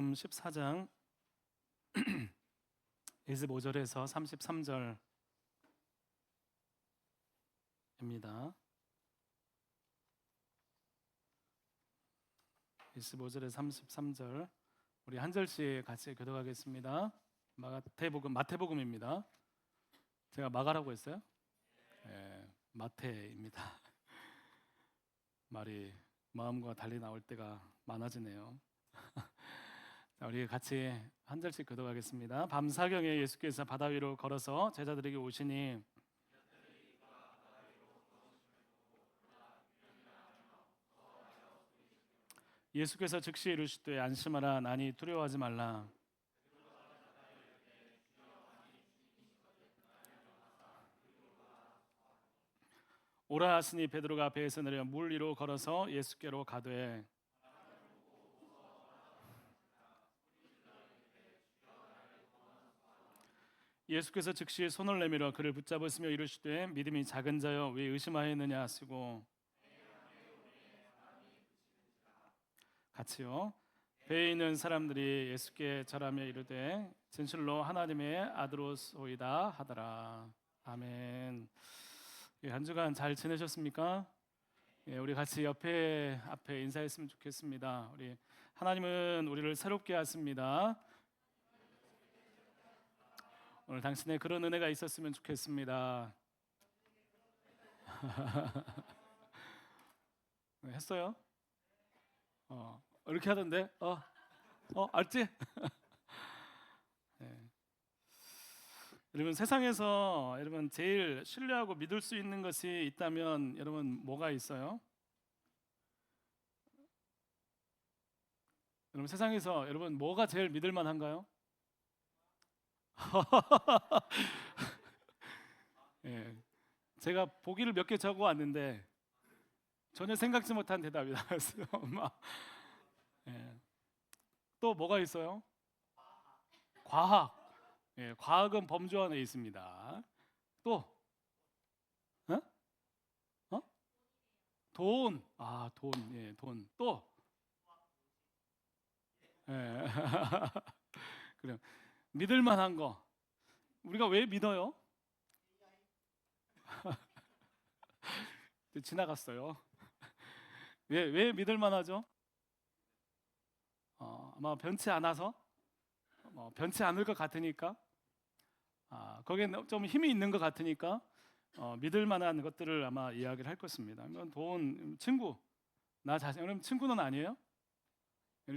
마태복음 14장 25절에서 33절입니다. 25절에서 33절 우리 한 절씩 같이 교독하겠습니다. 마태복음입니다. 제가 마가라고 했어요? 네, 마태입니다. 말이 마음과 달리 나올 때가 많아지네요. 자, 우리 같이 한 절씩 교독하겠습니다. 밤사경에 예수께서 바다 위로 걸어서 제자들에게 오시니 예수께서 즉시 이르시되 안심하라 나니 두려워하지 말라. 오라 하시니 베드로가 배에서 내려 물 위로 걸어서 예수께로 가되 예수께서 즉시 손을 내밀어 그를 붙잡으시며 이르시되 믿음이 작은 자여 왜 의심하였느냐 하시고 같이요. 배에 있는 사람들이 예수께 절하며 이르되 진실로 하나님의 아들로소이다 하더라. 아멘. 한 주간 잘 지내셨습니까? 우리 같이 앞에 인사했으면 좋겠습니다. 우리 하나님은 우리를 새롭게 하십니다. 오늘 당신의 그런 은혜가 있었으면 좋겠습니다. 했어요? 이렇게 하던데? 알지? 네. 여러분 세상에서 여러분 제일 신뢰하고 믿을 수 있는 것이 있다면 여러분 뭐가 있어요? 여러분 세상에서 여러분 뭐가 제일 믿을 만한가요? 예, 제가 보기를 몇 개 적어 왔는데 전혀 생각지 못한 대답이 나왔어요. 예. 또 뭐가 있어요? 과학. 예, 과학은 범주 안에 있습니다. 또 어? 어? 돈. 돈. 예, 돈. 또 예. 그래. 믿을 만한 거. 우리가 왜 믿어요? 지나갔어요. 왜 믿을 만하죠? 아마 변치 않아서, 변치 않을 것 같으니까, 거기에 좀 힘이 있는 것 같으니까 믿을 만한 것들을 아마 이야기를 할 것입니다. 돈, 친구, 나 자신, 그럼 친구는 아니에요?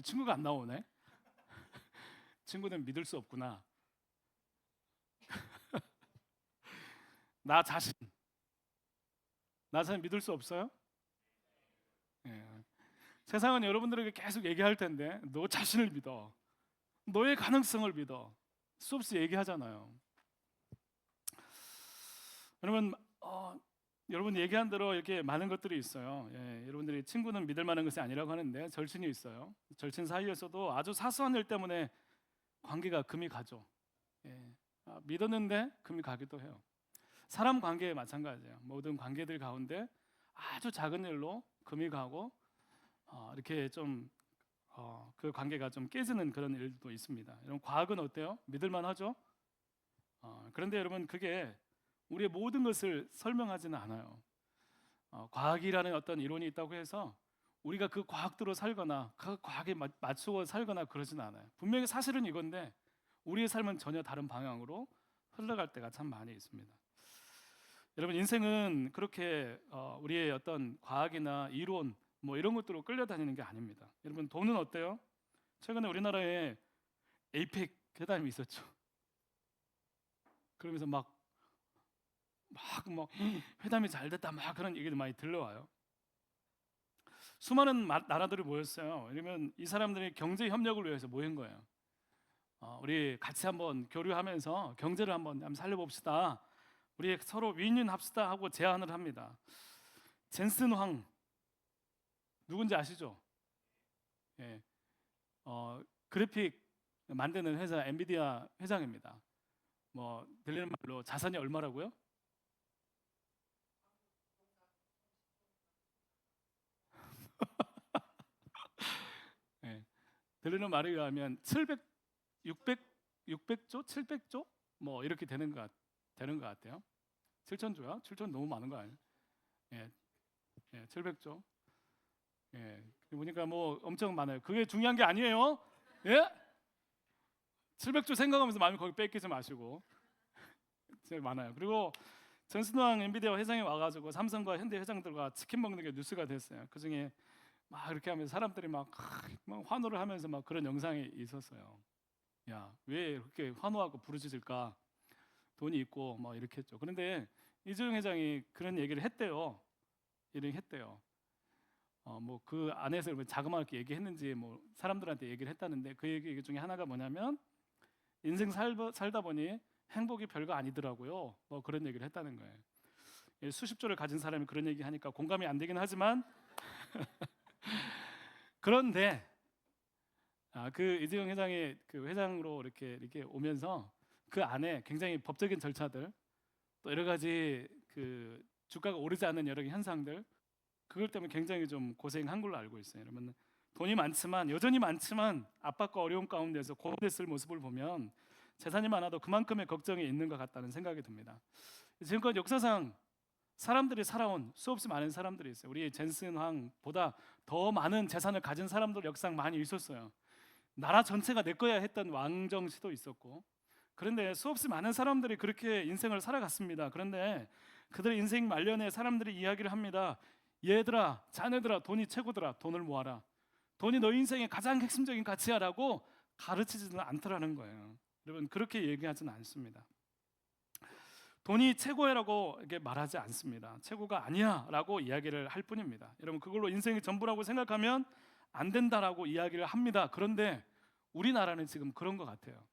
친구가 안 나오네. 친구는 믿을 수 없구나. 나 자신 믿을 수 없어요? 예. 세상은 여러분들에게 계속 얘기할 텐데 너 자신을 믿어, 너의 가능성을 믿어, 수없이 얘기하잖아요. 여러분 여러분 얘기한 대로 이렇게 많은 것들이 있어요. 예, 여러분들이 친구는 믿을 만한 것이 아니라고 하는데 절친이 있어요. 절친 사이에서도 아주 사소한 일 때문에 관계가 금이 가죠. 예, 믿었는데 금이 가기도 해요. 사람 관계에 마찬가지예요. 모든 관계들 가운데 아주 작은 일로 금이 가고 이렇게 좀 그 관계가 좀 깨지는 그런 일도 있습니다. 여러분 과학은 어때요? 믿을만 하죠? 그런데 여러분 그게 우리의 모든 것을 설명하지는 않아요. 과학이라는 어떤 이론이 있다고 해서 우리가 그 과학대로 살거나 그 과학에 맞추고 살거나 그러지는 않아요. 분명히 사실은 이건데 우리의 삶은 전혀 다른 방향으로 흘러갈 때가 참 많이 있습니다. 여러분 인생은 그렇게 우리의 어떤 과학이나 이론 뭐 이런 것들로 끌려다니는 게 아닙니다. 여러분 돈은 어때요? 최근에 우리나라에 에이펙 회담이 있었죠. 그러면서 막 회담이 잘 됐다 막 그런 얘기도 많이 들려와요. 수많은 나라들이 모였어요. 왜냐면 이 사람들이 경제 협력을 위해서 모인 거예요. 우리 같이 한번 교류하면서 경제를 한번 살려봅시다. 우리 서로 윈윈합시다 하고 제안을 합니다. 젠슨 황 누군지 아시죠? 예, 그래픽 만드는 회사 엔비디아 회장입니다. 뭐 들리는 말로 자산이 얼마라고요? 예, 들리는 말에 의하면 700, 600조, 700조 뭐 이렇게 되는 것 같아요. 7천조야? 7천 너무 많은 거 아니에요? 예, 700조. 예, 보니까 뭐 엄청 많아요. 그게 중요한 게 아니에요. 예? 700조 생각하면서 마음이 거기 뺏기지 마시고. 제일 많아요. 그리고 전순왕 엔비디아 회장이 와가지고 삼성과 현대 회장들과 치킨 먹는 게 뉴스가 됐어요. 그 중에 막 이렇게 하면서 사람들이 막 환호를 하면서 막 그런 영상이 있었어요. 야, 왜 그렇게 환호하고 부르짖을까? 돈이 있고 뭐 이렇게 했죠. 그런데 이재용 회장이 그런 얘기를 했대요. 이런 했대요. 뭐 그 안에서 자그마하게 얘기했는지 뭐 사람들한테 얘기를 했다는데 그 얘기 중에 하나가 뭐냐면 인생 살다 보니 행복이 별거 아니더라고요. 뭐 그런 얘기를 했다는 거예요. 수십 조를 가진 사람이 그런 얘기 하니까 공감이 안 되긴 하지만 그런데 그 이재용 회장이 그 회장으로 이렇게 오면서 그 안에 굉장히 법적인 절차들 또 여러 가지 그 주가가 오르지 않는 여러 현상들 그걸 때문에 굉장히 좀 고생한 걸로 알고 있어요. 여러분 돈이 많지만 여전히 많지만 압박과 어려움 가운데서 고민했을 모습을 보면 재산이 많아도 그만큼의 걱정이 있는 것 같다는 생각이 듭니다. 지금껏 역사상 사람들이 살아온 수없이 많은 사람들이 있어요. 우리 젠슨 왕보다 더 많은 재산을 가진 사람들 역사상 많이 있었어요. 나라 전체가 내 거야 했던 왕정 시도 있었고 그런데 수없이 많은 사람들이 그렇게 인생을 살아갔습니다. 그런데 그들의 인생 말년에 사람들이 이야기를 합니다. 얘들아, 자네들아, 돈이 최고더라. 돈을 모아라. 돈이 너 인생의 가장 핵심적인 가치야라고 가르치지는 않더라는 거예요. 여러분 그렇게 얘기하지는 않습니다. 돈이 최고라고 이렇게 말하지 않습니다. 최고가 아니야라고 이야기를 할 뿐입니다. 여러분 그걸로 인생이 전부라고 생각하면 안 된다라고 이야기를 합니다. 그런데 우리나라는 지금 그런 것 같아요.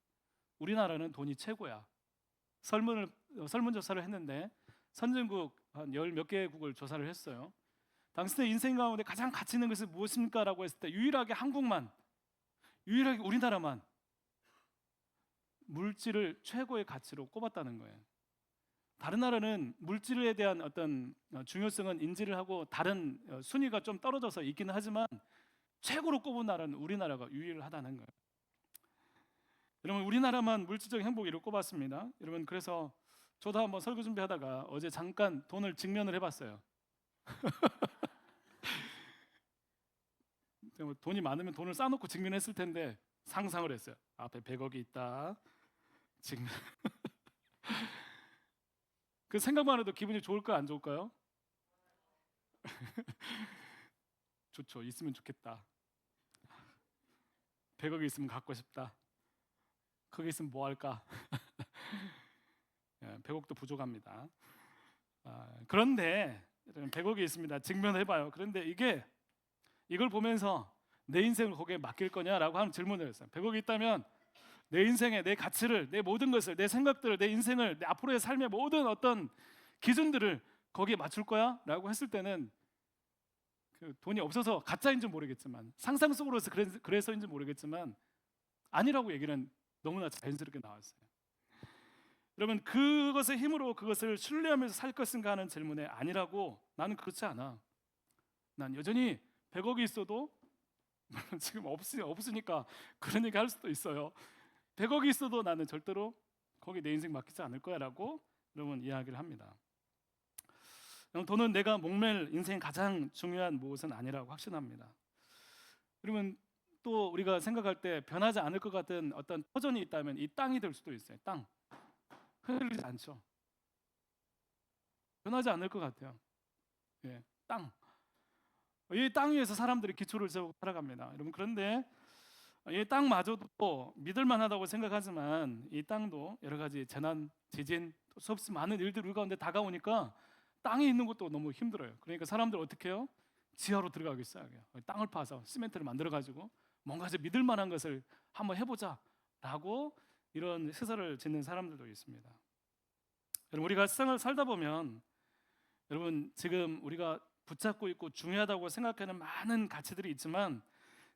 우리나라는 돈이 최고야. 설문조사를 했는데 선진국 한 열 몇 개국을 조사를 했어요. 당신의 인생 가운데 가장 가치 있는 것은 무엇입니까? 라고 했을 때 유일하게 유일하게 우리나라만 물질을 최고의 가치로 꼽았다는 거예요. 다른 나라는 물질에 대한 어떤 중요성은 인지를 하고 다른 순위가 좀 떨어져서 있기는 하지만 최고로 꼽은 나라는 우리나라가 유일하다는 거예요. 여러분 우리나라만 물질적 행복을 꼽았습니다. 여러분 그래서 저도 한번 설교 준비하다가 어제 잠깐 돈을 직면을 해봤어요. 돈이 많으면 돈을 쌓아놓고 직면했을 텐데 상상을 했어요. 앞에 100억이 있다. 직면. 그 생각만 해도 기분이 좋을까요? 안 좋을까요? 좋죠. 있으면 좋겠다. 100억이 있으면 갖고 싶다. 거기 있으면 뭐 할까? 100억도 부족합니다. 그런데 100억이 있습니다. 직면해봐요. 그런데 이걸 보면서 내 인생을 거기에 맡길 거냐라고 하는 질문을 했어요. 100억이 있다면 내 인생의 내 가치를, 내 모든 것을, 내 생각들을, 내 인생을, 내 앞으로의 삶의 모든 어떤 기준들을 거기에 맞출 거야? 라고 했을 때는 그 돈이 없어서 가짜인지 모르겠지만 상상 속으로서 그래서인지 모르겠지만 아니라고 얘기는 너무나 자연스럽게 나왔어요. 여러분 그것의 힘으로 그것을 신뢰하면서 살 것인가 하는 질문에 아니라고 나는 그렇지 않아. 난 여전히 100억이 있어도 지금 없으니까 그런 얘기 할 수도 있어요. 100억이 있어도 나는 절대로 거기 내 인생 맡기지 않을 거야 라고 여러분 이야기를 합니다. 돈은 내가 목맬 인생 가장 중요한 무엇은 아니라고 확신합니다. 여러분 또 우리가 생각할 때 변하지 않을 것 같은 어떤 터전이 있다면 이 땅이 될 수도 있어요. 땅 흔들리지 않죠. 변하지 않을 것 같아요. 땅. 이 땅 위에서 사람들이 기초를 세우고 살아갑니다. 여러분 그런데 이 땅마저도 믿을만하다고 생각하지만 이 땅도 여러 가지 재난, 지진, 수없이 많은 일들이 우리 가운데 다가오니까 땅에 있는 것도 너무 힘들어요. 그러니까 사람들 어떻게 해요? 지하로 들어가기 시작해요. 땅을 파서 시멘트를 만들어가지고 뭔가 좀 믿을만한 것을 한번 해보자라고 이런 시설을 짓는 사람들도 있습니다. 여러분 우리가 세상을 살다 보면 여러분 지금 우리가 붙잡고 있고 중요하다고 생각하는 많은 가치들이 있지만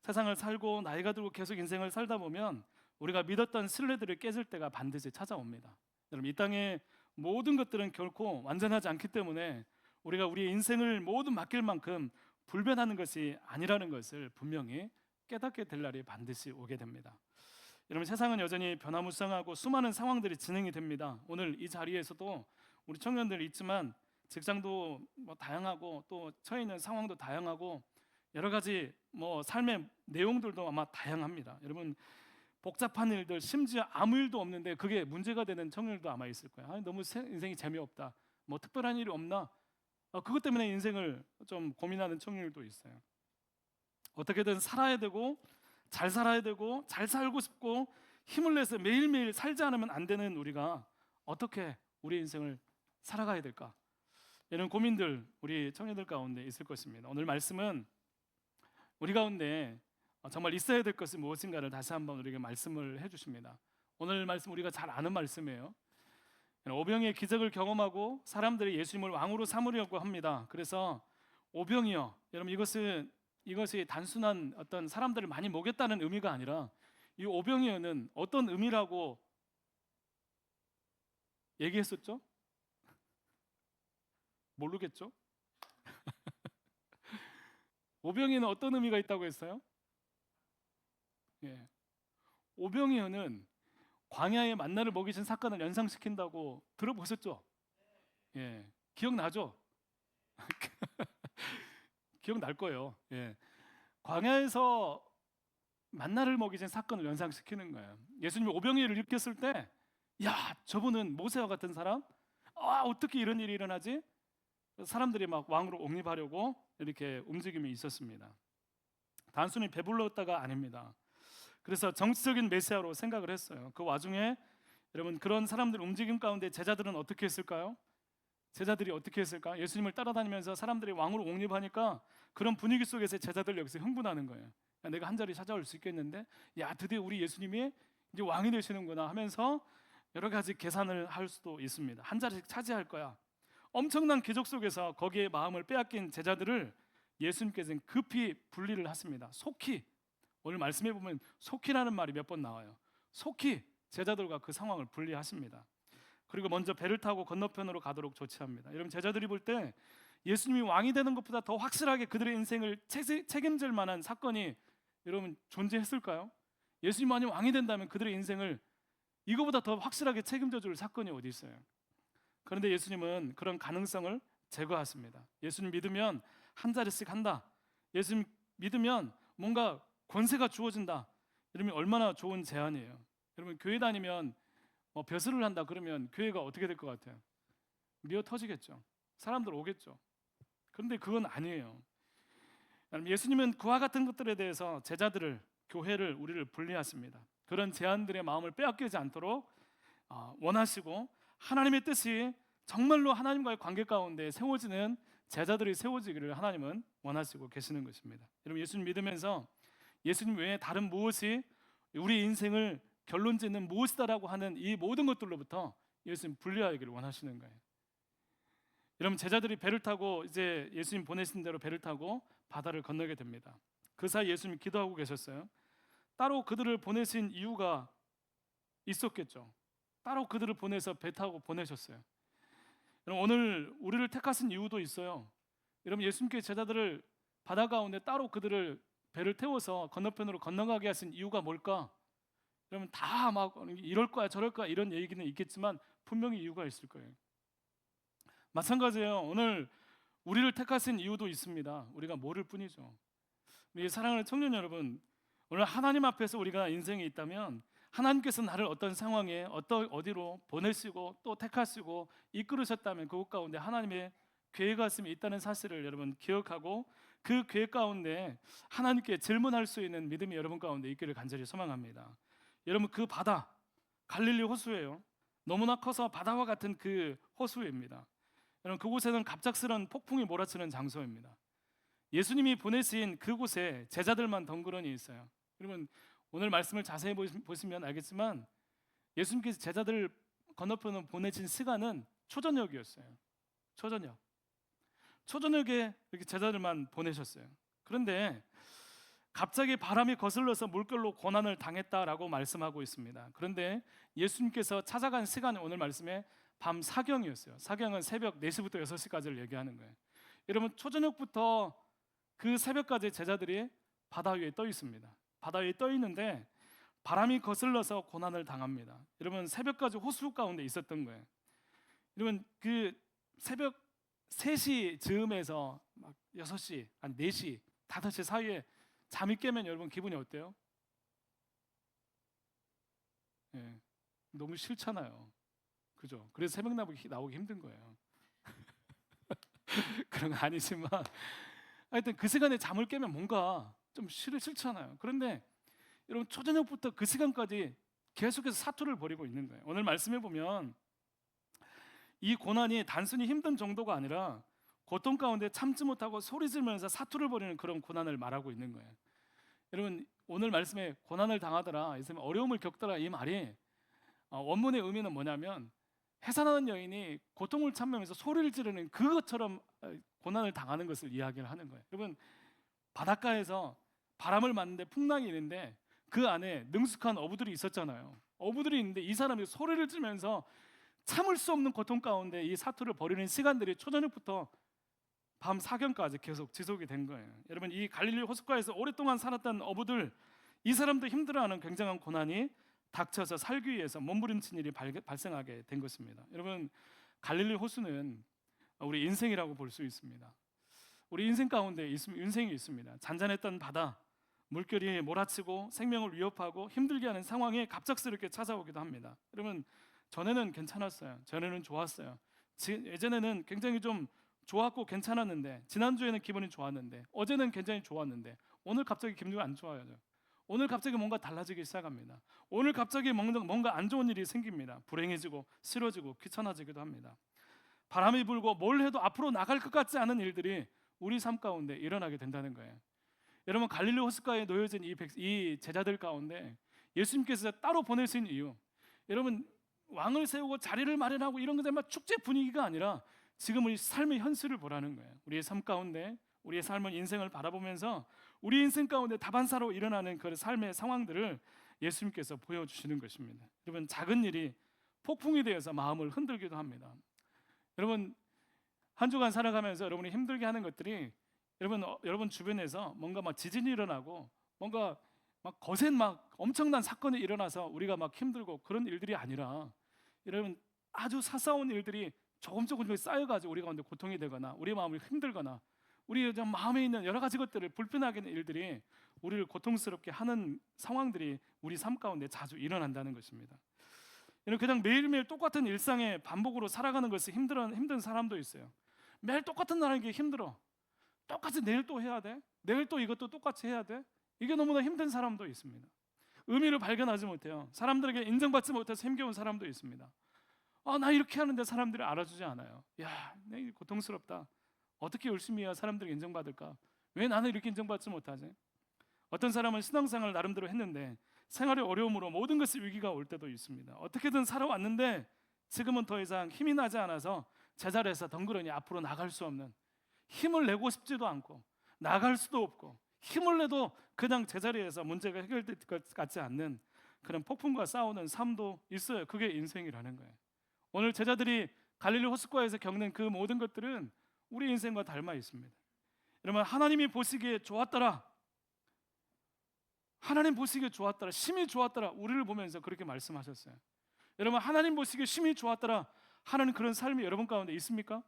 세상을 살고 나이가 들고 계속 인생을 살다 보면 우리가 믿었던 신뢰들을 깨질 때가 반드시 찾아옵니다. 여러분 이 땅의 모든 것들은 결코 완전하지 않기 때문에 우리가 우리의 인생을 모두 맡길 만큼 불변하는 것이 아니라는 것을 분명히 깨닫게 될 날이 반드시 오게 됩니다. 여러분, 세상은 여전히 변화무쌍하고 수많은 상황들이 진행이 됩니다. 오늘 이 자리에서도 우리 청년들 있지만 직장도 뭐 다양하고 또 처해 있는 상황도 다양하고 여러 가지 뭐 삶의 내용들도 아마 다양합니다. 여러분, 복잡한 일들, 심지어 아무 일도 없는데 그게 문제가 되는 청년들도 아마 있을 거예요. 아니, 너무 인생이 재미없다, 뭐 특별한 일이 없나, 그것 때문에 인생을 좀 고민하는 청년들도 있어요. 어떻게든 살아야 되고 잘 살아야 되고 잘 살고 싶고 힘을 내서 매일매일 살지 않으면 안 되는 우리가 어떻게 우리 인생을 살아가야 될까? 이런 고민들 우리 청년들 가운데 있을 것입니다. 오늘 말씀은 우리 가운데 정말 있어야 될 것이 무엇인가를 다시 한번 우리에게 말씀을 해주십니다. 오늘 말씀 우리가 잘 아는 말씀이에요. 오병이의 기적을 경험하고 사람들이 예수님을 왕으로 삼으려고 합니다. 그래서 오병이여, 여러분, 이것이 단순한 어떤 사람들을 많이 모겠다는 의미가 아니라 이 오병이어는 어떤 의미라고 얘기했었죠? 모르겠죠? 오병이어는 어떤 의미가 있다고 했어요? 예. 오병이어는 광야의 만나를 먹이신 사건을 연상시킨다고 들어보셨죠? 예. 기억나죠? 기억날 거예요. 예. 광야에서 만나를 먹이신 사건을 연상시키는 거예요. 예수님이 오병이어를 일으켰을 때, 야, 저분은 모세와 같은 사람? 어떻게 이런 일이 일어나지? 사람들이 막 왕으로 옹립하려고 이렇게 움직임이 있었습니다. 단순히 배불렀다가 아닙니다. 그래서 정치적인 메시아로 생각을 했어요. 그 와중에 여러분, 그런 사람들 움직임 가운데 제자들은 어떻게 했을까요? 제자들이 어떻게 했을까? 예수님을 따라다니면서 사람들이 왕으로 옹립하니까 그런 분위기 속에서 제자들 여기서 흥분하는 거예요. 야, 내가 한 자리 찾아올 수 있겠는데, 야, 드디어 우리 예수님이 이제 왕이 되시는구나 하면서 여러 가지 계산을 할 수도 있습니다. 한 자리씩 차지할 거야. 엄청난 기적 속에서 거기에 마음을 빼앗긴 제자들을 예수님께서는 급히 분리를 하십니다. 속히, 오늘 말씀해 보면 속히라는 말이 몇 번 나와요. 속히 제자들과 그 상황을 분리하십니다. 그리고 먼저 배를 타고 건너편으로 가도록 조치합니다. 여러분, 제자들이 볼 때 예수님이 왕이 되는 것보다 더 확실하게 그들의 인생을 책임질 만한 사건이 여러분 존재했을까요? 예수님 만약 왕이 된다면 그들의 인생을 이거보다 더 확실하게 책임져 줄 사건이 어디 있어요? 그런데 예수님은 그런 가능성을 제거하십니다. 예수님 믿으면 한 자리씩 한다. 예수님 믿으면 뭔가 권세가 주어진다. 이러면 얼마나 좋은 제안이에요. 여러분, 교회 다니면 벼슬을 한다 그러면 교회가 어떻게 될 것 같아요? 미어 터지겠죠. 사람들 오겠죠. 그런데 그건 아니에요. 예수님은 그와 같은 것들에 대해서 제자들을, 교회를, 우리를 분리하십니다. 그런 제안들의 마음을 빼앗기지 않도록 원하시고, 하나님의 뜻이 정말로 하나님과의 관계 가운데 세워지는 제자들이 세워지기를 하나님은 원하시고 계시는 것입니다. 여러분, 예수님 믿으면서 예수님 외에 다른 무엇이 우리 인생을 결론짓는 무엇이다라고 하는 이 모든 것들로부터 예수님 분리하기를 원하시는 거예요. 여러분, 제자들이 배를 타고 이제 예수님 보내신 대로 배를 타고 바다를 건너게 됩니다. 그 사이 예수님이 기도하고 계셨어요. 따로 그들을 보내신 이유가 있었겠죠. 따로 그들을 보내서 배 타고 보내셨어요. 여러분, 오늘 우리를 택하신 이유도 있어요. 여러분, 예수님께서 제자들을 바다 가운데 따로 그들을 배를 태워서 건너편으로 건너가게 하신 이유가 뭘까? 여러분, 다 막 이럴 거야 저럴 거야 이런 얘기는 있겠지만 분명히 이유가 있을 거예요. 마찬가지예요. 오늘 우리를 택하신 이유도 있습니다. 우리가 모를 뿐이죠. 우리 사랑하는 청년 여러분, 오늘 하나님 앞에서 우리가 인생에 있다면 하나님께서 나를 어떤 상황에 어디로 보내시고 또 택하시고 이끌으셨다면 그곳 가운데 하나님의 계획 가슴이 있다는 사실을 여러분 기억하고 그 계획 가운데 하나님께 질문할 수 있는 믿음이 여러분 가운데 있기를 간절히 소망합니다. 여러분, 그 바다 갈릴리 호수예요. 너무나 커서 바다와 같은 그 호수입니다. 여러분, 그곳에는 갑작스러운 폭풍이 몰아치는 장소입니다. 예수님이 보내신 그곳에 제자들만 덩그러니 있어요. 여러분, 오늘 말씀을 자세히 보시면 알겠지만 예수님께서 제자들을 건너편으로 보내신 시간은 초저녁이었어요. 초저녁에 이렇게 제자들만 보내셨어요. 그런데 갑자기 바람이 거슬러서 물결로 고난을 당했다라고 말씀하고 있습니다. 그런데 예수님께서 찾아간 시간이 오늘 말씀에 밤 사경이었어요. 사경은 새벽 4시부터 6시까지를 얘기하는 거예요. 여러분, 초저녁부터 그 새벽까지 제자들이 바다 위에 떠 있습니다. 바다 위에 떠 있는데 바람이 거슬러서 고난을 당합니다. 여러분 새벽까지 호수 가운데 있었던 거예요. 여러분 그 새벽 3시 즈음에서 막 6시, 한 4시, 5시 사이에 잠이 깨면 여러분 기분이 어때요? 예, 너무 싫잖아요. 그죠? 그래서 새벽 나오기 힘든 거예요. 그런 거 아니지만 하여튼 그 시간에 잠을 깨면 뭔가 좀 싫잖아요. 그런데 여러분 초저녁부터 그 시간까지 계속해서 사투를 벌이고 있는 거예요. 오늘 말씀해 보면 이 고난이 단순히 힘든 정도가 아니라 고통 가운데 참지 못하고 소리 지르면서 사투를 벌이는 그런 고난을 말하고 있는 거예요. 여러분 오늘 말씀에 고난을 당하더라, 어려움을 겪더라 이 말이 원문의 의미는 뭐냐면 해산하는 여인이 고통을 참으면서 소리를 지르는 그것처럼 고난을 당하는 것을 이야기를 하는 거예요. 여러분 바닷가에서 바람을 맞는데 풍랑이 있는데 그 안에 능숙한 어부들이 있었잖아요. 어부들이 있는데 이 사람이 소리를 지르면서 참을 수 없는 고통 가운데 이 사투를 벌이는 시간들이 초저녁부터 밤 사경까지 계속 지속이 된 거예요. 여러분 이 갈릴리 호숫가에서 오랫동안 살았던 어부들, 이 사람도 힘들어하는 굉장한 고난이 닥쳐서 살기 위해서 몸부림친 일이 발생하게 된 것입니다. 여러분 갈릴리 호수는 우리 인생이라고 볼 수 있습니다. 우리 인생 가운데 인생이 있습니다. 잔잔했던 바다, 물결이 몰아치고 생명을 위협하고 힘들게 하는 상황이 갑작스럽게 찾아오기도 합니다. 여러분 전에는 괜찮았어요. 전에는 좋았어요. 예전에는 굉장히 좀 좋았고 괜찮았는데, 지난주에는 기분이 좋았는데, 어제는 굉장히 좋았는데 오늘 갑자기 기분이 안 좋아요. 오늘 갑자기 뭔가 달라지기 시작합니다. 오늘 갑자기 뭔가 안 좋은 일이 생깁니다. 불행해지고 싫어지고 귀찮아지기도 합니다. 바람이 불고 뭘 해도 앞으로 나갈 것 같지 않은 일들이 우리 삶 가운데 일어나게 된다는 거예요. 여러분 갈릴리 호숫가에 놓여진 이 제자들 가운데 예수님께서 따로 보내신 이유, 여러분 왕을 세우고 자리를 마련하고 이런 것들 막 축제 분위기가 아니라 지금 우리 삶의 현실을 보라는 거예요. 우리의 삶 가운데 우리의 삶은 인생을 바라보면서 우리 인생 가운데 다반사로 일어나는 그 삶의 상황들을 예수님께서 보여주시는 것입니다. 여러분 작은 일이 폭풍이 되어서 마음을 흔들기도 합니다. 여러분 한 주간 살아가면서 여러분이 힘들게 하는 것들이 여러분 주변에서 뭔가 막 지진이 일어나고 뭔가 막 거센 막 엄청난 사건이 일어나서 우리가 막 힘들고 그런 일들이 아니라 여러분 아주 사소한 일들이 조금 쌓여가지고 우리 가운데 고통이 되거나 우리 마음이 힘들거나 우리 마음에 있는 여러 가지 것들을 불편하게 하는 일들이 우리를 고통스럽게 하는 상황들이 우리 삶 가운데 자주 일어난다는 것입니다. 그냥 매일매일 똑같은 일상의 반복으로 살아가는 것이 힘든 사람도 있어요. 매일 똑같은 날 하는 게 힘들어. 똑같이 내일 또 해야 돼. 내일 또 이것도 똑같이 해야 돼. 이게 너무나 힘든 사람도 있습니다. 의미를 발견하지 못해요. 사람들에게 인정받지 못해서 힘겨운 사람도 있습니다. 나 이렇게 하는데 사람들이 알아주지 않아요. 야, 내 고통스럽다. 어떻게 열심히 해야 사람들이 인정받을까? 왜 나는 이렇게 인정받지 못하지? 어떤 사람은 신앙생활을 나름대로 했는데 생활의 어려움으로 모든 것이 위기가 올 때도 있습니다. 어떻게든 살아왔는데 지금은 더 이상 힘이 나지 않아서 제자리에서 덩그러니 앞으로 나갈 수 없는, 힘을 내고 싶지도 않고 나갈 수도 없고 힘을 내도 그냥 제자리에서 문제가 해결될 것 같지 않는 그런 폭풍과 싸우는 삶도 있어요. 그게 인생이라는 거예요. 오늘 제자들이 갈릴리 호숫가에서 겪는 그 모든 것들은 우리 인생과 닮아 있습니다. 여러분 하나님이 보시기에 좋았더라, 하나님 보시기에 좋았더라, 심히 좋았더라, 우리를 보면서 그렇게 말씀하셨어요. 여러분 하나님 보시기에 심히 좋았더라 하는 그런 삶이 여러분 가운데 있습니까?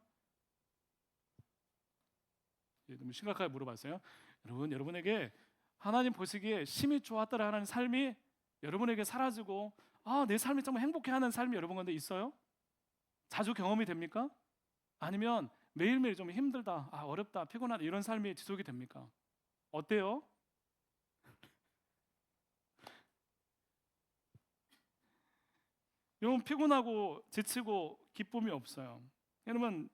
너무 심각하게 물어봤어요. 여러분에게 하나님 보시기에 심히 좋았더라 하는 삶이 여러분에게 사라지고 내 삶이 정말 행복해하는 삶이 여러분 가운데 있어요? 자주 경험이 됩니까? 아니면 매일매일 좀 힘들다, 어렵다, 피곤하다 이런 삶이 지속이 됩니까? 어때요? 여러분 피곤하고 지치고 기쁨이 없어요. 여러분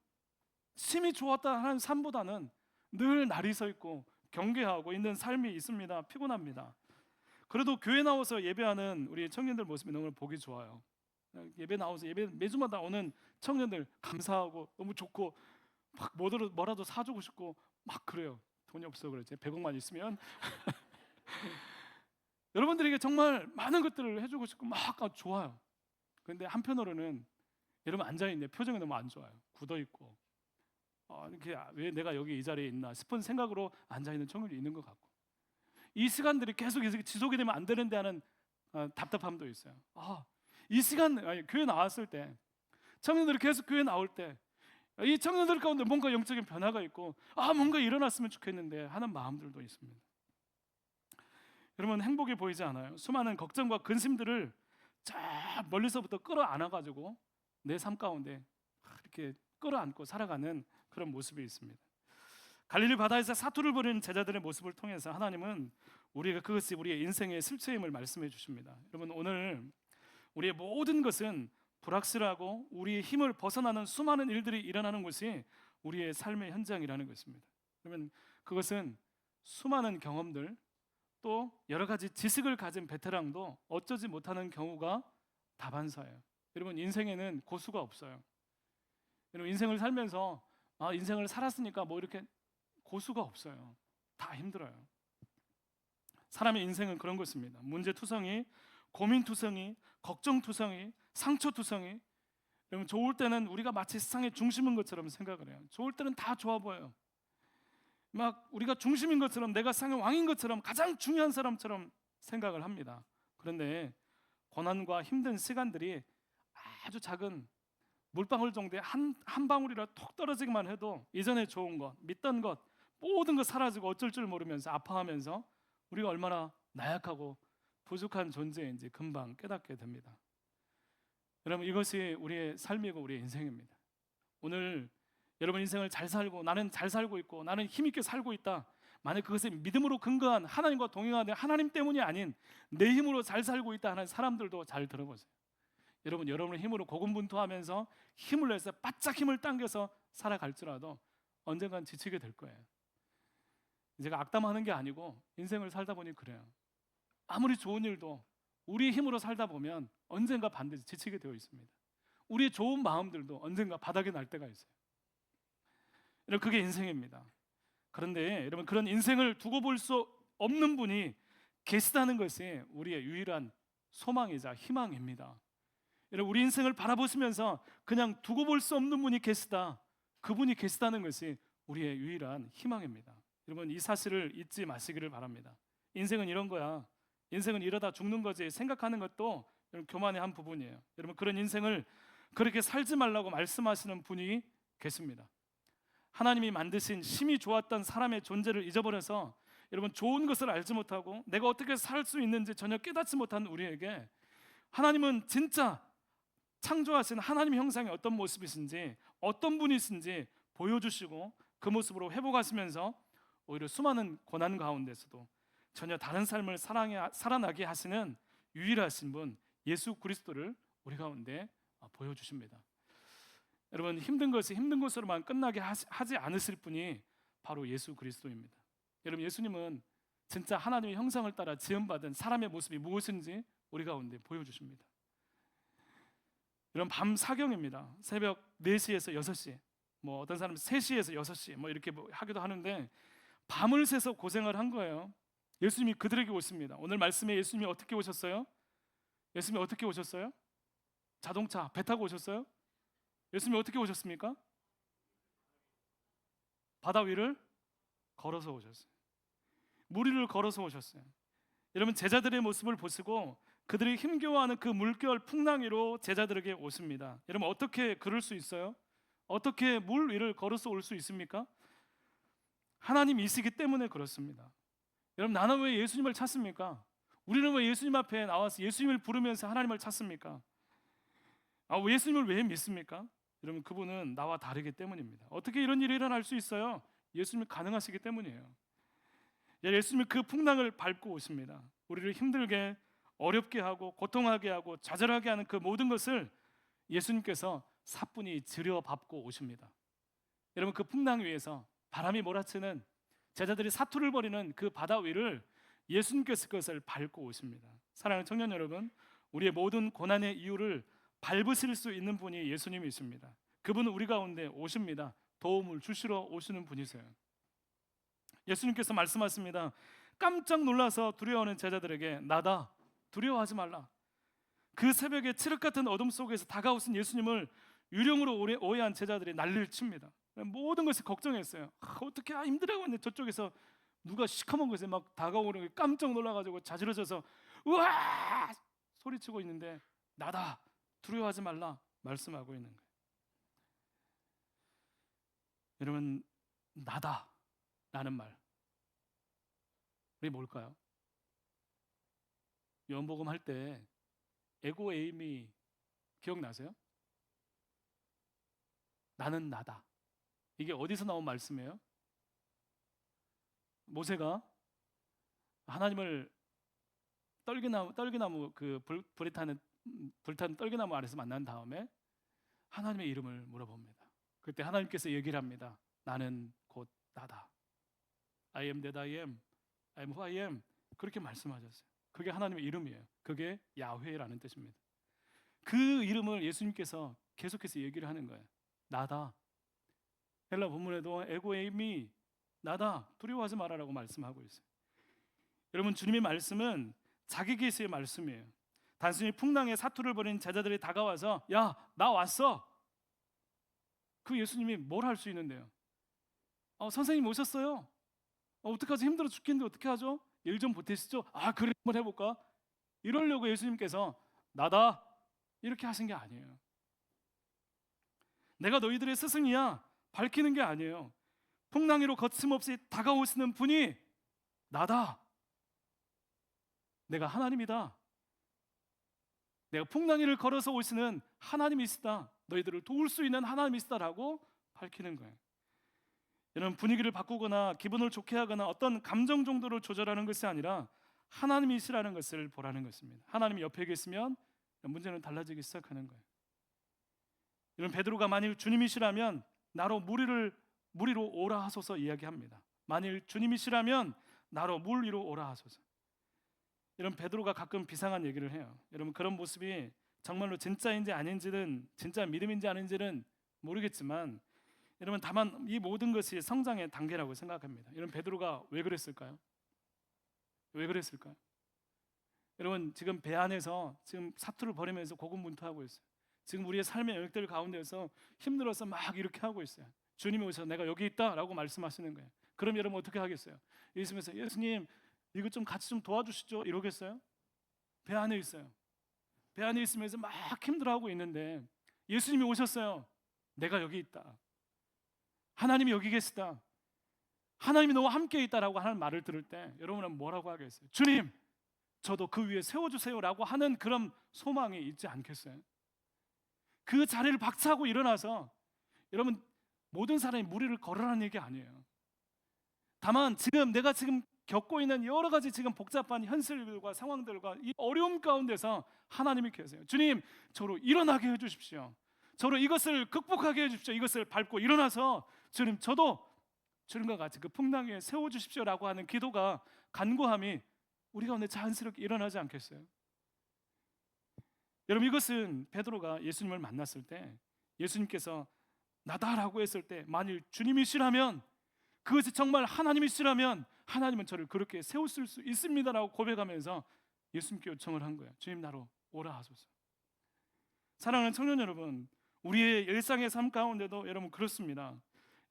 심히 좋았다 하는 삶보다는 늘 날이 서 있고 경계하고 있는 삶이 있습니다. 피곤합니다. 그래도 교회 나와서 예배하는 우리 청년들 모습이 너무 보기 좋아요. 예배 나와서 예배 매주마다 오는 청년들 감사하고 너무 좋고 막 뭐라도 사주고 싶고 막 그래요. 돈이 없어 그렇지. 100억만 있으면 여러분들에게 정말 많은 것들을 해주고 싶고 막 좋아요. 그런데 한편으로는 여러분 앉아있는데 표정이 너무 안 좋아요. 굳어있고 이렇게 왜 내가 여기 이 자리에 있나 싶은 생각으로 앉아있는 청년이 있는 것 같고, 이 시간들이 계속 이렇게 지속이 되면 안 되는데 하는 답답함도 있어요. 이 시간 교회 나왔을 때, 청년들이 계속 교회 나올 때, 이 청년들 가운데 뭔가 영적인 변화가 있고 뭔가 일어났으면 좋겠는데 하는 마음들도 있습니다. 여러분, 행복이 보이지 않아요? 수많은 걱정과 근심들을 쫙 멀리서부터 끌어안아가지고 내 삶 가운데 이렇게 끌어안고 살아가는 그런 모습이 있습니다. 갈릴리 바다에서 사투를 벌이는 제자들의 모습을 통해서 하나님은 우리가 그것이 우리의 인생의 실체임을 말씀해 주십니다. 여러분, 오늘 우리의 모든 것은 불확실하고 우리의 힘을 벗어나는 수많은 일들이 일어나는 것이 우리의 삶의 현장이라는 것입니다. 그러면 그것은 수많은 경험들, 또 여러 가지 지식을 가진 베테랑도 어쩌지 못하는 경우가 다반사예요. 여러분, 인생에는 고수가 없어요. 여러분, 인생을 살면서 인생을 살았으니까 뭐 이렇게 고수가 없어요. 다 힘들어요. 사람의 인생은 그런 것입니다. 문제투성이, 고민투성이, 걱정투성이, 상처투성이. 여러분, 좋을 때는 우리가 마치 세상의 중심인 것처럼 생각을 해요. 좋을 때는 다 좋아 보여요. 막 우리가 중심인 것처럼, 내가 세상의 왕인 것처럼, 가장 중요한 사람처럼 생각을 합니다. 그런데 고난과 힘든 시간들이 아주 작은 물방울 정도의 한 방울이라 톡 떨어지기만 해도 이전에 좋은 것, 믿던 것 모든 것 사라지고 어쩔 줄 모르면서 아파하면서 우리가 얼마나 나약하고 부족한 존재인지 금방 깨닫게 됩니다. 여러분, 이것이 우리의 삶이고 우리의 인생입니다. 오늘 여러분 인생을 잘 살고, 나는 잘 살고 있고, 나는 힘있게 살고 있다, 만약 그것에 믿음으로 근거한 하나님과 동행하는 하나님 때문이 아닌 내 힘으로 잘 살고 있다 하는 사람들도 잘 들어보세요. 여러분, 여러분의 힘으로 고군분투하면서 힘을 내서 바짝 힘을 당겨서 살아갈지라도 언젠간 지치게 될 거예요. 제가 악담하는 게 아니고 인생을 살다 보니 그래요. 아무리 좋은 일도 우리의 힘으로 살다 보면 언젠가 반드시 지치게 되어 있습니다. 우리의 좋은 마음들도 언젠가 바닥에 날 때가 있어요. 여러분, 그게 인생입니다. 그런데 여러분, 그런 인생을 두고 볼 수 없는 분이 계시다는 것이 우리의 유일한 소망이자 희망입니다. 여러분, 우리 인생을 바라보시면서 그냥 두고 볼 수 없는 분이 계시다, 그분이 계시다는 것이 우리의 유일한 희망입니다. 여러분, 이 사실을 잊지 마시기를 바랍니다. 인생은 이런 거야, 인생은 이러다 죽는 거지 생각하는 것도 여러분 교만의 한 부분이에요. 여러분, 그런 인생을 그렇게 살지 말라고 말씀하시는 분이 계십니다. 하나님이 만드신 심히 좋았던 사람의 존재를 잊어버려서 여러분, 좋은 것을 알지 못하고 내가 어떻게 살 수 있는지 전혀 깨닫지 못한 우리에게 하나님은 진짜 창조하신 하나님 형상이 어떤 모습이신지, 어떤 분이신지 보여주시고 그 모습으로 회복하시면서 오히려 수많은 고난 가운데서도 전혀 다른 삶을 살아나게 하시는 유일하신 분 예수 그리스도를 우리 가운데 보여주십니다. 여러분, 힘든 것이 힘든 것으로만 끝나게 하지 않으실 분이 바로 예수 그리스도입니다. 여러분, 예수님은 진짜 하나님의 형상을 따라 지음받은 사람의 모습이 무엇인지 우리 가운데 보여주십니다. 여러분, 밤 사경입니다. 새벽 4시에서 6시, 뭐 어떤 사람은 3시에서 6시 뭐 이렇게 하기도 하는데 밤을 새서 고생을 한 거예요. 예수님이 그들에게 오십니다. 오늘 말씀에 예수님이 어떻게 오셨어요? 예수님이 어떻게 오셨어요? 자동차, 배 타고 오셨어요? 예수님이 어떻게 오셨습니까? 바다 위를 걸어서 오셨어요. 물 위를 걸어서 오셨어요. 여러분, 제자들의 모습을 보시고 그들이 힘겨워하는 그 물결 풍랑 위로 제자들에게 오십니다. 여러분, 어떻게 그럴 수 있어요? 어떻게 물 위를 걸어서 올 수 있습니까? 하나님이시기 때문에 그렇습니다. 여러분, 나는 왜 예수님을 찾습니까? 우리는 왜 예수님 앞에 나와서 예수님을 부르면서 하나님을 찾습니까? 예수님을 왜 믿습니까? 여러분, 그분은 나와 다르기 때문입니다. 어떻게 이런 일이 일어날 수 있어요? 예수님이 가능하시기 때문이에요. 예수님이 그 풍랑을 밟고 오십니다. 우리를 힘들게, 어렵게 하고 고통하게 하고 좌절하게 하는 그 모든 것을 예수님께서 사뿐히 들여밟고 오십니다. 여러분, 그 풍랑 위에서 바람이 몰아치는, 제자들이 사투를 벌이는 그 바다 위를 예수님께서 그것을 밟고 오십니다. 사랑하는 청년 여러분, 우리의 모든 고난의 이유를 밟으실 수 있는 분이 예수님이십니다. 그분은 우리 가운데 오십니다. 도움을 주시러 오시는 분이세요. 예수님께서 말씀하십니다. 깜짝 놀라서 두려워하는 제자들에게 나다, 두려워하지 말라. 그 새벽에 칠흑 같은 어둠 속에서 다가오신 예수님을 유령으로 오해한 제자들이 난리를 칩니다. 모든 것이 걱정했어요. 어떻게 힘들어하고 있는데 저쪽에서 누가 시커먼 것에 막 다가오는 게 깜짝 놀라가지고 자지러져서 우와 소리치고 있는데 나다, 두려워하지 말라 말씀하고 있는 거예요. 여러분, 나다 라는 말, 이게 뭘까요? 요한복음 할 때 에고 에이미 기억나세요? 나는 나다. 이게 어디서 나온 말씀이에요? 모세가 하나님을 떨기나무 그 불타는 떨기나무 아래서 만난 다음에 하나님의 이름을 물어봅니다. 그때 하나님께서 얘기를 합니다. 나는 곧 나다. I am that I am. I am who I am. 그렇게 말씀하셨어요. 그게 하나님의 이름이에요. 그게 야훼라는 뜻입니다. 그 이름을 예수님께서 계속해서 얘기를 하는 거예요. 나다. 헬라 본문에도 에고 에이미, 나다, 두려워하지 마라라고 말씀하고 있어요. 여러분, 주님의 말씀은 자기 계시의 말씀이에요. 단순히 풍랑에 사투를 벌인 제자들이 다가와서 야, 나 왔어. 그 예수님이 뭘 할 수 있는데요? 선생님 오셨어요. 어떡하지? 힘들어 죽겠는데 어떻게 하죠? 일 좀 보태시죠? 그래, 한번 해볼까? 이러려고 예수님께서 나다 이렇게 하신 게 아니에요. 내가 너희들의 스승이야 밝히는 게 아니에요. 풍랑이로 거침없이 다가오시는 분이 나다. 내가 하나님이다. 내가 풍랑이를 걸어서 오시는 하나님이시다. 너희들을 도울 수 있는 하나님이시다라고 밝히는 거예요. 이런 분위기를 바꾸거나 기분을 좋게 하거나 어떤 감정 정도를 조절하는 것이 아니라 하나님이시라는 것을 보라는 것입니다. 하나님이 옆에 계시면 문제는 달라지기 시작하는 거예요. 이런 베드로가 만일 주님이시라면 나로 물 위로 오라 하소서 이야기합니다. 만일 주님이시라면 나로 물 위로 오라 하소서. 이런 베드로가 가끔 비상한 얘기를 해요. 여러분, 그런 모습이 정말로 진짜인지 아닌지는, 진짜 믿음인지 아닌지는 모르겠지만 여러분, 다만 이 모든 것이 성장의 단계라고 생각합니다. 이런 베드로가 왜 그랬을까요? 왜 그랬을까요? 여러분, 지금 배 안에서 지금 사투를 벌이면서 고군분투하고 있어요. 지금 우리의 삶의 영역들 가운데서 힘들어서 막 이렇게 하고 있어요. 주님이 오셔서 내가 여기 있다라고 말씀하시는 거예요. 그럼 여러분 어떻게 하겠어요? 있으면서 예수님 이거 좀 같이 좀 도와주시죠 이러겠어요? 배 안에 있어요. 배 안에 있으면서 막 힘들어하고 있는데 예수님이 오셨어요. 내가 여기 있다. 하나님이 여기 계시다. 하나님이 너와 함께 있다라고 하는 말을 들을 때 여러분은 뭐라고 하겠어요? 주님, 저도 그 위에 세워주세요라고 하는 그런 소망이 있지 않겠어요? 그 자리를 박차고 일어나서 여러분, 모든 사람이 무리를 걸으라는 얘기 아니에요. 다만 내가 지금 겪고 있는 여러 가지 지금 복잡한 현실들과 상황들과 이 어려움 가운데서 하나님이 계세요. 주님, 저로 일어나게 해주십시오. 저로 이것을 극복하게 해주십시오. 이것을 밟고 일어나서 주님, 저도 주님과 같이 그 풍랑 위에 세워주십시오라고 하는 기도가, 간구함이 우리 가운데 자연스럽게 일어나지 않겠어요? 여러분, 이것은 베드로가 예수님을 만났을 때 예수님께서 나다라고 했을 때 만일 주님이시라면, 그것이 정말 하나님이시라면 하나님은 저를 그렇게 세우실 수 있습니다라고 고백하면서 예수님께 요청을 한 거예요. 주님, 나로 오라 하소서. 사랑하는 청년 여러분, 우리의 일상의 삶 가운데도 여러분 그렇습니다.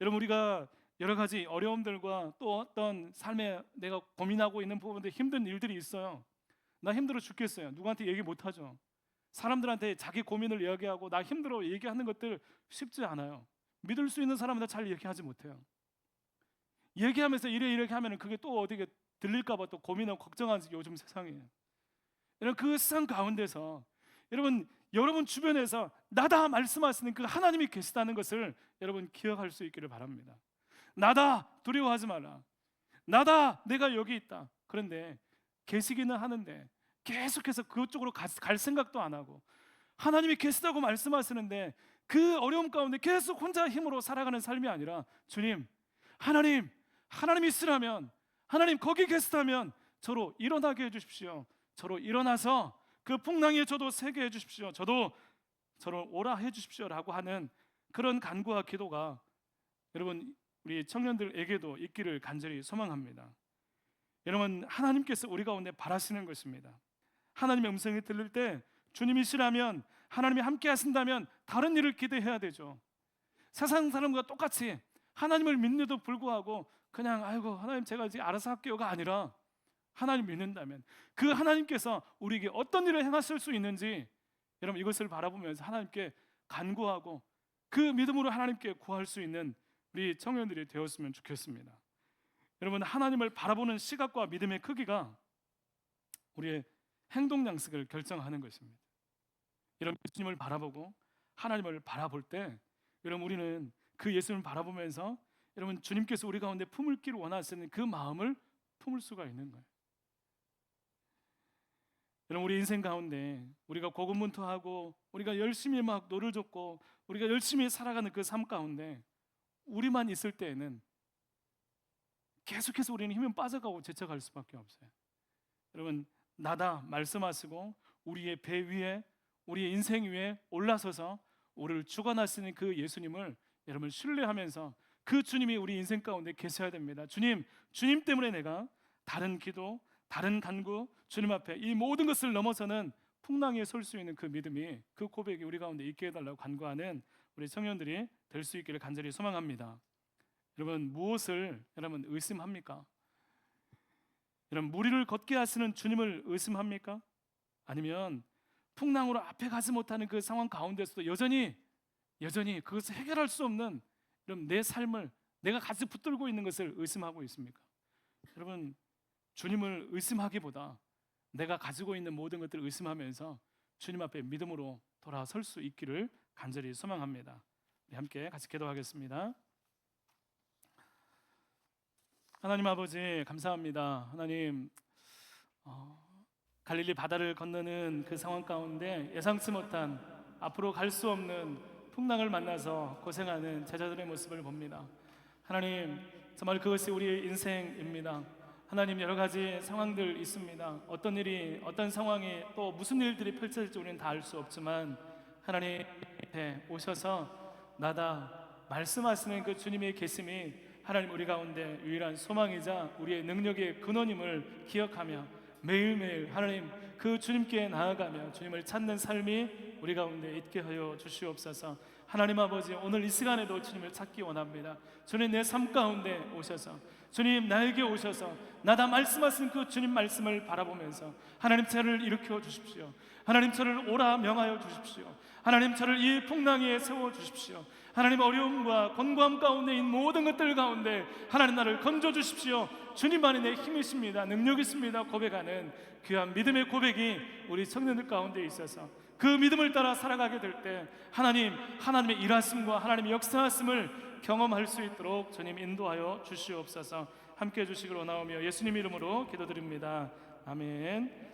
여러분, 우리가 여러 가지 어려움들과 또 어떤 삶에 내가 고민하고 있는 부분들, 힘든 일들이 있어요. 나 힘들어 죽겠어요. 누구한테 얘기 못하죠. 사람들한테 자기 고민을 이야기하고 나 힘들어 얘기하는 것들 쉽지 않아요. 믿을 수 있는 사람한테 잘 얘기하지 못해요. 얘기하면서 이렇게 하면 그게 또 어디게 들릴까 봐 또 고민하고 걱정하는 요즘 세상이에요. 여러분, 그 세상 가운데서 여러분 주변에서 나다 말씀하시는 그 하나님이 계시다는 것을 여러분 기억할 수 있기를 바랍니다. 나다, 두려워하지 마라. 나다, 내가 여기 있다. 그런데 계시기는 하는데 계속해서 그쪽으로 갈 생각도 안 하고, 하나님이 계시다고 말씀하시는데 그 어려움 가운데 계속 혼자 힘으로 살아가는 삶이 아니라, 주님, 하나님 있으라면, 하나님 거기 계시다면 저로 일어나게 해주십시오. 저로 일어나서 그 풍랑에 저도 세게 해주십시오. 저로 오라 해주십시오라고 하는 그런 간구와 기도가 여러분, 우리 청년들에게도 있기를 간절히 소망합니다. 여러분, 하나님께서 우리 가운데 바라시는 것입니다. 하나님의 음성이 들릴 때 주님이시라면, 하나님이 함께 하신다면 다른 일을 기대해야 되죠. 세상 사람과 똑같이 하나님을 믿는데도 불구하고 그냥 아이고 하나님 제가 이제 알아서 할게요가 아니라 하나님 믿는다면 그 하나님께서 우리에게 어떤 일을 행하실 수 있는지 여러분 이것을 바라보면서 하나님께 간구하고 그 믿음으로 하나님께 구할 수 있는 우리 청년들이 되었으면 좋겠습니다. 여러분 하나님을 바라보는 시각과 믿음의 크기가 우리의 행동 양식을 결정하는 것입니다. 여러분 예수님을 바라보고 하나님을 바라볼 때 여러분 우리는 그 예수님을 바라보면서 여러분 주님께서 우리 가운데 품을기를 원하시는 그 마음을 품을 수가 있는 거예요. 여러분 우리 인생 가운데 우리가 고군분투하고 우리가 열심히 막 노를 젓고 우리가 열심히 살아가는 그 삶 가운데 우리만 있을 때에는 계속해서 우리는 힘이 빠져가고 지쳐갈 수밖에 없어요. 여러분 나다 말씀하시고 우리의 배 위에 우리의 인생 위에 올라서서 우리를 주관하시는 그 예수님을 여러분 신뢰하면서 그 주님이 우리 인생 가운데 계셔야 됩니다. 주님 때문에 내가 다른 기도, 다른 간구, 주님 앞에 이 모든 것을 넘어서는 풍랑에 설 수 있는 그 믿음이, 그 고백이 우리 가운데 있게 해달라고 간구하는 우리 청년들이 될 수 있기를 간절히 소망합니다. 여러분 무엇을 여러분 의심합니까? 여러분 무리를 걷게 하시는 주님을 의심합니까? 아니면 풍랑으로 앞에 가지 못하는 그 상황 가운데서도 여전히 그것을 해결할 수 없는 여러분 내 삶을 내가 같이 붙들고 있는 것을 의심하고 있습니까? 여러분 주님을 의심하기보다 내가 가지고 있는 모든 것들을 의심하면서 주님 앞에 믿음으로 돌아설 수 있기를 간절히 소망합니다. 우리 함께 같이 기도하겠습니다. 하나님 아버지 감사합니다. 하나님 갈릴리 바다를 건너는 그 상황 가운데 예상치 못한 앞으로 갈 수 없는 풍랑을 만나서 고생하는 제자들의 모습을 봅니다. 하나님 정말 그것이 우리의 인생입니다. 하나님 여러 가지 상황들 있습니다. 어떤 일이 어떤 상황이 또 무슨 일들이 펼쳐질지 우리는 다 알 수 없지만 하나님 앞에 오셔서 나다 말씀하시는 그 주님의 계심이 하나님 우리 가운데 유일한 소망이자 우리의 능력의 근원임을 기억하며 매일매일 하나님 그 주님께 나아가며 주님을 찾는 삶이 우리 가운데 있게 하여 주시옵소서. 하나님 아버지 오늘 이 시간에도 주님을 찾기 원합니다. 주님 내 삶 가운데 오셔서 주님 나에게 오셔서 나다 말씀하신 그 주님 말씀을 바라보면서 하나님 저를 일으켜 주십시오. 하나님 저를 오라 명하여 주십시오. 하나님 저를 이 풍랑에 세워 주십시오. 하나님 어려움과 곤고함 가운데 있는 모든 것들 가운데 하나님 나를 건져 주십시오. 주님만이 내 힘이십니다. 능력이십니다. 고백하는 귀한 믿음의 고백이 우리 청년들 가운데 있어서 그 믿음을 따라 살아가게 될 때 하나님의 일하심과 하나님의 역사하심을 경험할 수 있도록 주님 인도하여 주시옵소서. 함께 해주시기로 나오며 예수님 이름으로 기도드립니다. 아멘.